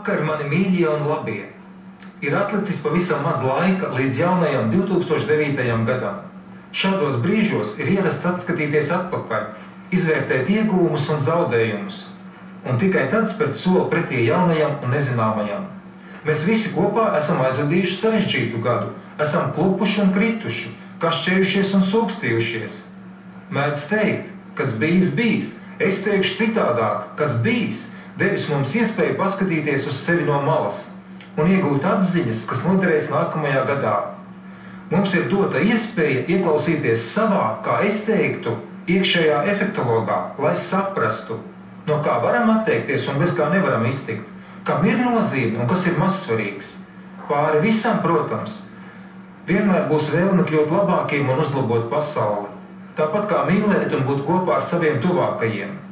Labvakar, mani mīļie un labie! Ir atlicis pavisam maz laika līdz jaunajam 2009. gadam. Šādos brīžos ir ierasts atskatīties atpakaļ, izvērtēt iegūmus un zaudējumus, un tikai tad spērt soli pretī jaunajam un nezināmajam. Mēs visi kopā esam aizvadījuši sarežģītu gadu, esam klupuši un krituši, kašķējušies un sūkstījušies. Mēdz teikt, kas bijis, es teikšu citādāk, kas bijis, devis mums iespēju paskatīties uz sevi no malas un iegūt atziņas, kas noderēs nākamajā gadā. Mums ir dota iespēja ieklausīties savā, kā es teiktu, iekšējā efektologā, lai saprastu, no kā varam atteikties un bez kā nevaram iztikt, kam ir nozīme un kas ir mazsvarīgs. Pāri visam, protams, vienmēr būs vēlme kļūt labākiem un uzlabot pasauli, tāpat kā mīlēt un būt kopā ar saviem tuvākajiem.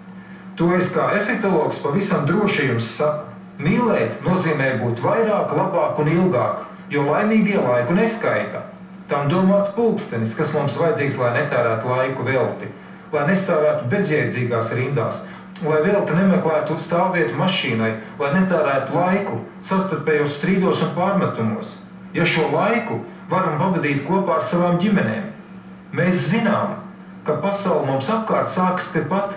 To es kā efektologs pavisam droši jums saku. Mīlēt nozīmē būt vairāk, labāk un ilgāk, jo laimīgie laiku neskaita. Tam domāts pulkstenis, kas mums vajadzīgs, lai netērētu laiku velti, lai nestāvētu bezjēdzīgās rindās, lai velti nemeklētu stāvvietu mašīnai, lai netērētu laiku savstarpējos strīdos un pārmetumos. Ja šo laiku varam pavadīt kopā ar savām ģimenēm, mēs zinām, ka pasaule mums apkārt sākas tepat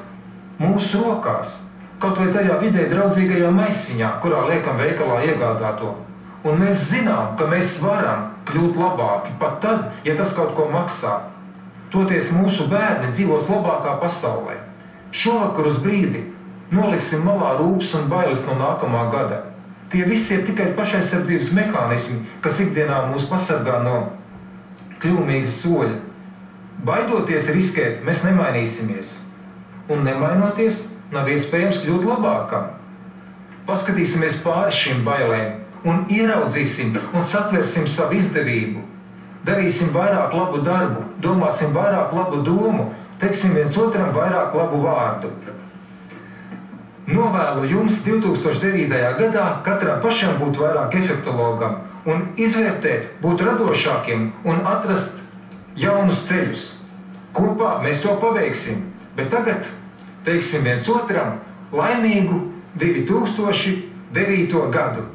mūsu rokās, kaut vai tajā vidē draudzīgajā maisiņā, kurā liekam veikalā iegādāto. Un mēs zinām, ka mēs varam kļūt labāki, pat tad, ja tas kaut ko maksā. Toties mūsu bērni dzīvos labākā pasaulē. Šovakar uz brīdi noliksim malā rūpes un bailes no nākamā gada. Tie visi ir tikai pašaizsardzības mehānismi, kas ikdienā mūs pasargā no kļūmīgas soļa. Baidoties riskēt, mēs nemainīsimies. Un nemainoties, nav iespējams kļūt labākam. Paskatīsimies pāri šīm bailēm un ieraudzīsim un satversim savu izdevību. Darīsim vairāk labu darbu, domāsim vairāk labu domu, teiksim viens otram vairāk labu vārdu. Novēlu jums 2009. gadā katram pašam būt vairāk efektologam un izvērtēt, būt radošākiem un atrast jaunus ceļus. Kopā mēs to paveiksim, bet tagad teiksim viens otram laimīgu 2009. gadu.